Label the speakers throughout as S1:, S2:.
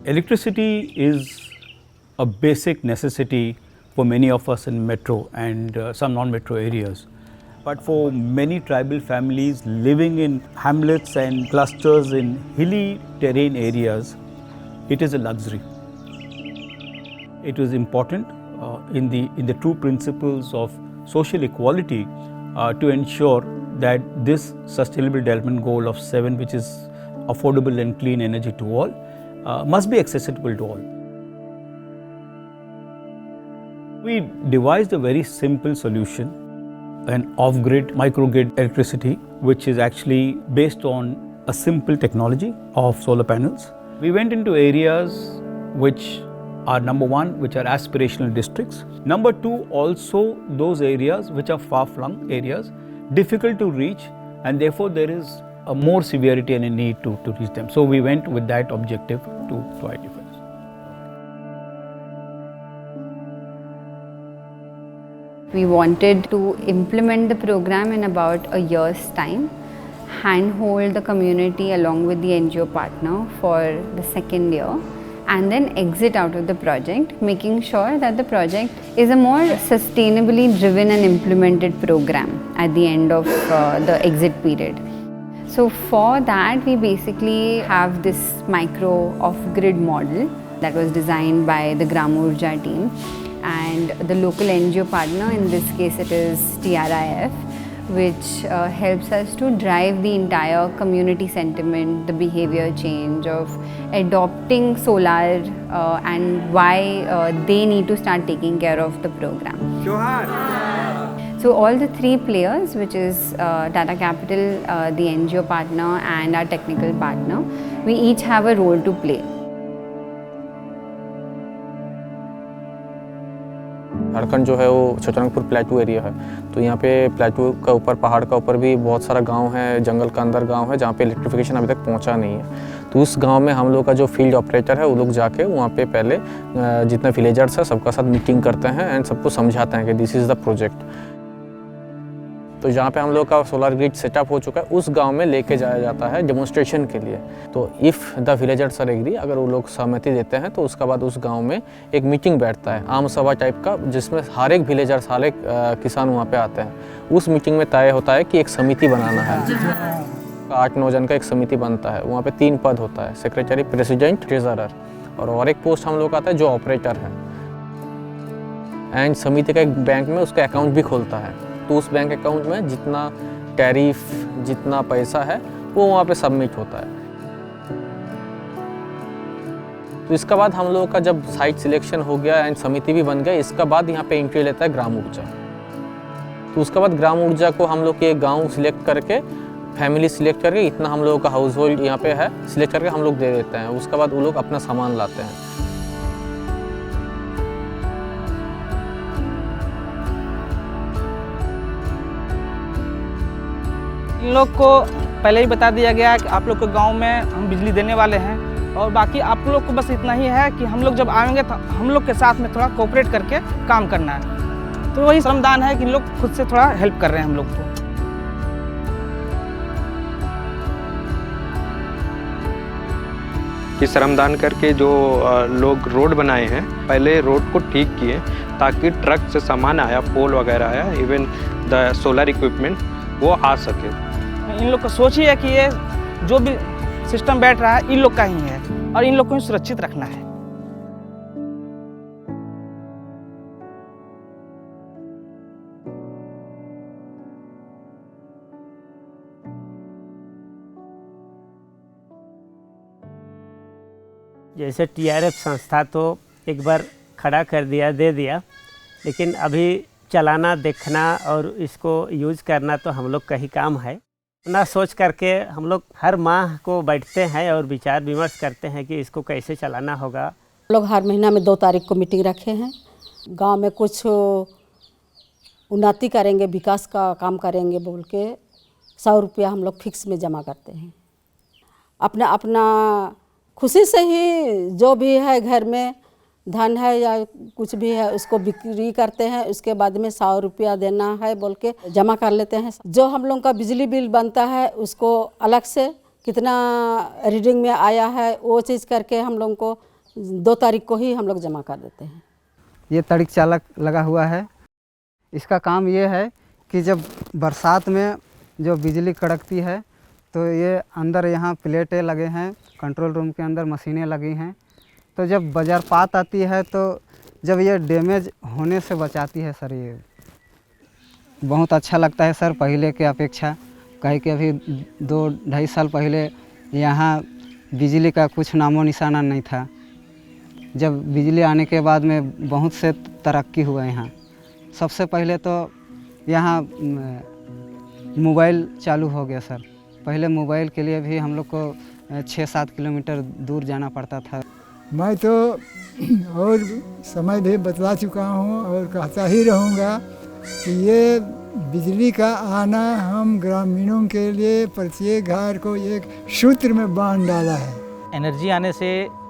S1: Electricity is a basic necessity for many of us in metro and some non-metro areas. But for many tribal families living in hamlets and clusters in hilly terrain areas, it is a luxury. It is important in the true principles of social equality to ensure that this sustainable development goal of 7, which is affordable and clean energy to all, must be accessible to all. We devised a very simple solution, an off-grid, microgrid electricity, which is actually based on a simple technology of solar panels. We went into areas which are, number one, which are aspirational districts. Number two, also those areas which are far-flung areas, difficult to reach, and therefore there is a more severity and a need to reach them. So we went with that objective to identify.
S2: We wanted to implement the program in about a year's time, handhold the community along with the NGO partner for the second year, and then exit out of the project, making sure that the project is a more sustainably driven and implemented program at the end of the exit period. So for that, we basically have this micro off-grid model that was designed by the Gram Urja team, and the local NGO partner, in this case it is TRIF, which helps us to drive the entire community sentiment, the behavior change of adopting solar and why they need to start taking care of the program. So all the three players, which is Tata Capital, the NGO partner and our technical partner, we each have a role to play.
S3: Jharkhand जो है वो Chotanagpur प्लेटू area है, तो यहाँ पे प्लेटू का ऊपर, पहाड़ का ऊपर भी बहुत सारा गांव है, जंगल का अंदर गांव है जहाँ पे इलेक्ट्रिफिकेशन अभी तक पहुँचा नहीं है। तो उस गांव में हम लोग का जो फील्ड ऑपरेटर है वो लोग जाके वहाँ पे पहले जितने विलेजर्स हैं सबका साथ मीटिंग करते हैं एंड सबको समझाते हैं कि दिस इज़ द प्रोजेक्ट। तो जहाँ पे हम लोग का सोलर ग्रिड सेटअप हो चुका है उस गांव में लेके जाया जाता है डेमोन्स्ट्रेशन के लिए। तो if the villagers are agree, अगर वो लोग सहमति देते हैं तो उसके बाद उस गांव में एक मीटिंग बैठता है, आम सभा टाइप का, जिसमें हर एक विलेजर्स, हर एक किसान वहाँ पे आते हैं। उस मीटिंग में तय होता है कि एक समिति बनाना है। 8-9 जन का एक समिति बनता है। वहाँ पे 3 पद होता है, सेक्रेटरी, प्रेसिडेंट, ट्रेजरर, और एक पोस्ट हम लोग का आता है जो ऑपरेटर है। एंड समिति का एक बैंक में उसका अकाउंट भी खोलता है, तो उस बैंक अकाउंट में जितना टैरिफ, जितना पैसा है वो वहाँ पे सबमिट होता है। तो इसका बाद हम लोगों का जब साइट सिलेक्शन हो गया एंड समिति भी बन गया, इसका बाद यहाँ पे एंट्री लेता है ग्राम ऊर्जा। तो उसके बाद ग्राम ऊर्जा को हम लोग के गांव सिलेक्ट करके, फैमिली सिलेक्ट करके, इतना हम लोगों का हाउस होल्ड यहाँ पे है, सिलेक्ट करके हम लोग दे देते हैं। उसके बाद वो लोग अपना सामान लाते हैं।
S4: इन लोग को पहले ही बता दिया गया कि आप लोग के गांव में हम बिजली देने वाले हैं, और बाकी आप लोग को बस इतना ही है कि हम लोग जब आएंगे तो हम लोग के साथ में थोड़ा कोऑपरेट करके काम करना है। तो वही श्रमदान है कि इन लोग खुद से थोड़ा हेल्प कर रहे हैं हम लोग को।
S5: कि श्रमदान करके जो लोग रोड बनाए हैं, पहले रोड को ठीक किए ताकि ट्रक से सामान आया, पोल वगैरह आया, इवन द सोलर इक्विपमेंट वो आ सके।
S4: इन लोग का सोच ही है कि ये जो भी सिस्टम बैठ रहा है इन लोग का ही है और इन लोग को ही सुरक्षित रखना है।
S6: जैसे TRF संस्था तो एक बार खड़ा कर दिया, दे दिया, लेकिन अभी चलाना, देखना और इसको यूज़ करना तो हम लोग का ही काम है। ना सोच करके हम लोग हर माह को बैठते हैं और विचार विमर्श करते हैं कि इसको कैसे चलाना होगा।
S7: हम लोग हर महीना में 2 तारीख को मीटिंग रखे हैं। गांव में कुछ उन्नति करेंगे, विकास का काम करेंगे बोल के 100 रुपया हम लोग फिक्स में जमा करते हैं। अपना अपना खुशी से ही जो भी है घर में धन है या कुछ भी है उसको बिक्री करते हैं। उसके बाद में 100 रुपया देना है बोल के जमा कर लेते हैं। जो हम लोग का बिजली बिल बनता है उसको अलग से कितना रीडिंग में आया है वो चीज़ करके हम लोग को 2 तारीख को ही हम लोग जमा कर देते हैं।
S8: ये तड़िक चालक लगा हुआ है। इसका काम ये है कि जब बरसात में जो बिजली कड़कती है तो ये अंदर यहाँ प्लेटें लगे हैं, कंट्रोल रूम के अंदर मशीनें लगी हैं, तो जब वज्रपात आती है तो जब ये डैमेज होने से बचाती है सर। ये बहुत अच्छा लगता है सर पहले के अपेक्षा, कहे कि अभी 2-2.5 साल पहले यहाँ बिजली का कुछ नामो निशाना नहीं था। जब बिजली आने के बाद में बहुत से तरक्की हुआ यहाँ। सबसे पहले तो यहाँ मोबाइल चालू हो गया सर। पहले मोबाइल के लिए भी हम लोग को 6-7 किलोमीटर दूर जाना पड़ता था।
S9: मैं तो और समय भी बतला चुका हूँ और कहता ही रहूँगा कि ये बिजली का आना हम ग्रामीणों के लिए प्रत्येक घर को एक सूत्र में बांध डाला है।
S10: एनर्जी आने से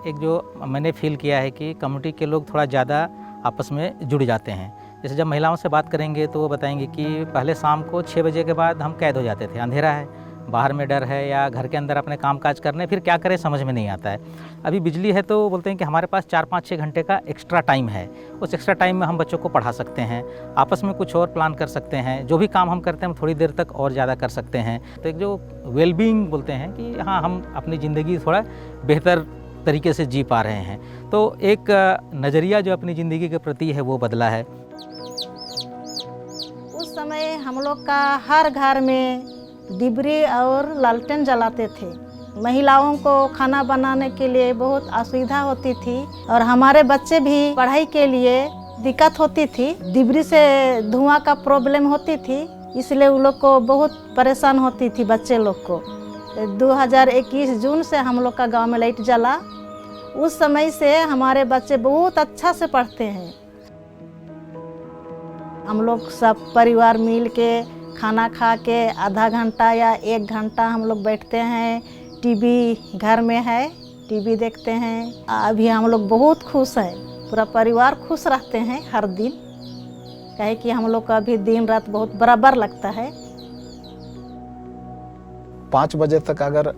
S10: एक जो मैंने फील किया है कि कम्युनिटी के लोग थोड़ा ज़्यादा आपस में जुड़ जाते हैं। जैसे जब महिलाओं से बात करेंगे तो वो बताएंगे कि पहले शाम को 6 बजे के बाद हम कैद हो जाते थे, अंधेरा है, बाहर में डर है या घर के अंदर अपने काम काज करने, फिर क्या करें समझ में नहीं आता है। अभी बिजली है तो बोलते हैं कि हमारे पास 4-5-6 घंटे का एक्स्ट्रा टाइम है। उस एक्स्ट्रा टाइम में हम बच्चों को पढ़ा सकते हैं, आपस में कुछ और प्लान कर सकते हैं, जो भी काम हम करते हैं हम थोड़ी देर तक और ज़्यादा कर सकते हैं। तो एक जो वेलबींग बोलते हैं कि हाँ हम अपनी ज़िंदगी थोड़ा बेहतर तरीके से जी पा रहे हैं, तो एक नज़रिया जो अपनी ज़िंदगी के प्रति है वो बदला है।
S11: उस समय हम लोग का हर घर में डिबरी और लालटेन जलाते थे। महिलाओं को खाना बनाने के लिए बहुत असुविधा होती थी और हमारे बच्चे भी पढ़ाई के लिए दिक्कत होती थी। डिबरी से धुआं का प्रॉब्लम होती थी, इसलिए उन लोग को बहुत परेशान होती थी बच्चे लोग को। 2021 जून से हम लोग का गांव में लाइट जला। उस समय से हमारे बच्चे बहुत अच्छा से पढ़ते हैं। हम लोग सब परिवार मिल के खाना खा के आधा घंटा या 1 घंटा हम लोग बैठते हैं। टीवी घर में है, टीवी देखते हैं। अभी हम लोग बहुत खुश हैं, पूरा परिवार खुश रहते हैं हर दिन, कहे कि हम लोग का अभी दिन रात बहुत बराबर लगता है।
S12: 5 बजे तक अगर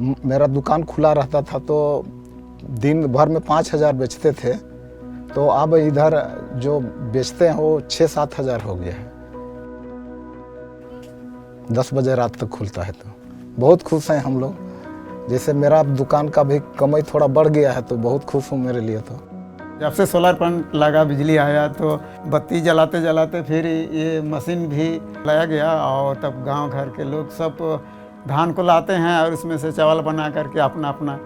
S12: मेरा दुकान खुला रहता था तो दिन भर में 5,000 बेचते थे, तो अब इधर जो बेचते हैं वो 6-7 हज़ार हो गया है। 10 बजे रात तक खुलता है, तो बहुत खुश हैं हम लोग। जैसे मेरा दुकान का भी कमाई थोड़ा बढ़ गया है तो बहुत खुश हूँ मेरे लिए। तो
S9: जब से सोलर पंप लगा, बिजली आया, तो बत्ती जलाते जलाते फिर ये मशीन भी लाया गया और तब गांव घर के लोग सब धान को लाते हैं और उसमें से चावल बना करके अपना अपना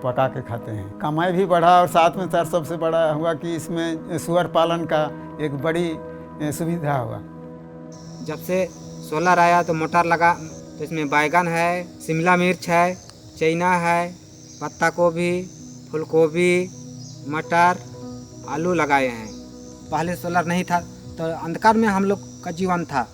S9: पका के खाते हैं। कमाई भी बढ़ा और साथ में सर सबसे बड़ा हुआ कि इसमें सुअर पालन का एक बड़ी सुविधा हुआ।
S13: जब से सोलर आया तो मोटर लगा, तो इसमें बैगन है, शिमला मिर्च है, चैना है, पत्ता गोभी, फूल गोभी, मटर, आलू लगाए हैं। पहले सोलर नहीं था तो अंधकार में हम लोग का जीवन था,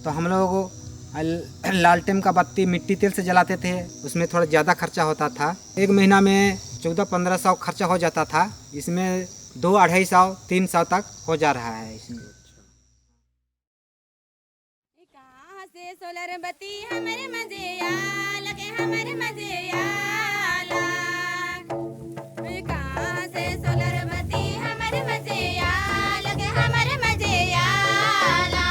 S13: तो हम लोगों को लालटेन का बत्ती मिट्टी तेल से जलाते थे। उसमें थोड़ा ज़्यादा खर्चा होता था। 1 महीना में 1400-1500 खर्चा हो जाता था। इसमें 200-250-300 तक हो जा रहा है। इसमें
S14: सोलर बत्ती हमारे मजे लगे, हमारे मजे आला। कहाँ से सोलर बत्ती हमारे मजे लगे, हमारे मजे आला।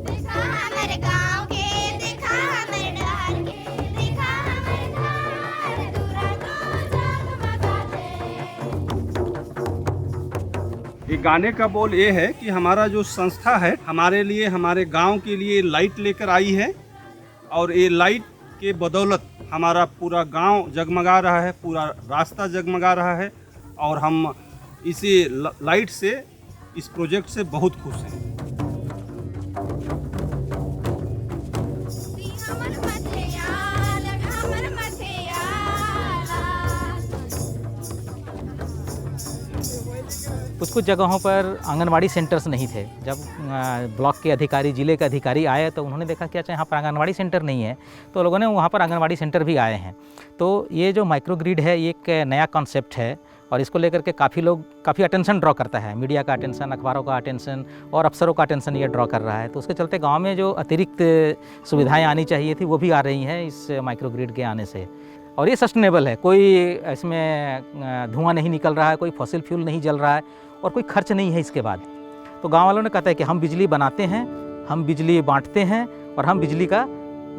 S14: देखा हमारे गाँव के, देखा हमारे डर के, देखा हमारे घर दूरा तो जगमगाते।
S15: ये गाने का बोल ये है कि हमारा जो संस्था है हमारे लिए, हमारे गांव के लिए लाइट लेकर आई है और ये लाइट के बदौलत हमारा पूरा गांव जगमगा रहा है, पूरा रास्ता जगमगा रहा है और हम इसी लाइट से, इस प्रोजेक्ट से बहुत खुश हैं।
S10: कुछ जगहों पर आंगनवाड़ी सेंटर्स नहीं थे। जब ब्लॉक के अधिकारी, ज़िले के अधिकारी आए तो उन्होंने देखा कि अच्छा यहाँ पर आंगनवाड़ी सेंटर नहीं है, तो लोगों ने वहाँ पर आंगनवाड़ी सेंटर भी आए हैं। तो ये जो माइक्रो ग्रिड है ये एक नया कॉन्सेप्ट है और इसको लेकर के काफ़ी अटेंशन ड्रॉ करता है। मीडिया का अटेंशन, अखबारों का अटेंशन और अफसरों का अटेंशन ये ड्रॉ कर रहा है। तो उसके चलते गाँव में जो अतिरिक्त सुविधाएँ आनी चाहिए थी वो भी आ रही हैं इस माइक्रो ग्रिड के आने से। और ये सस्टेनेबल है, कोई इसमें धुआं नहीं निकल रहा है, कोई फॉसिल फ्यूल नहीं जल रहा है और कोई खर्च नहीं है इसके बाद। तो गांव वालों ने कहता है कि हम बिजली बनाते हैं, हम बिजली बांटते हैं और हम बिजली का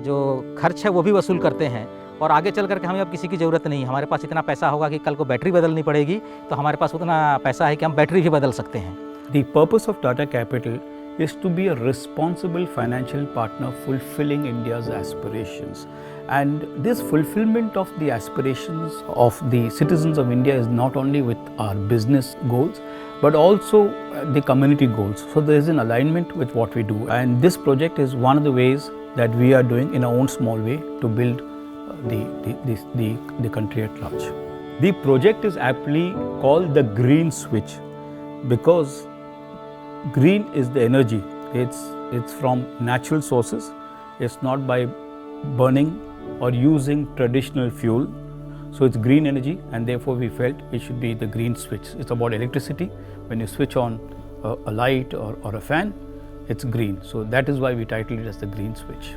S10: जो खर्च है वो भी वसूल करते हैं और आगे चल करके हमें अब किसी की ज़रूरत नहीं है। हमारे पास इतना पैसा होगा कि कल को बैटरी बदलनी पड़ेगी तो हमारे पास उतना पैसा है कि हम बैटरी भी बदल सकते हैं।
S1: The purpose of Tata Capital is to be a responsible financial partner fulfilling India's aspirations. And this fulfillment of the aspirations of the citizens of India is not only with our business goals, but also the community goals. So there is an alignment with what we do. And this project is one of the ways that we are doing in our own small way to build the country at large. The project is aptly called the green switch because green is the energy. It's from natural sources. It's not by burning or using traditional fuel. So it's green energy, and therefore we felt it should be the green switch. It's about electricity. When you switch on a light or a fan, it's green. So that is why we titled it as the green switch.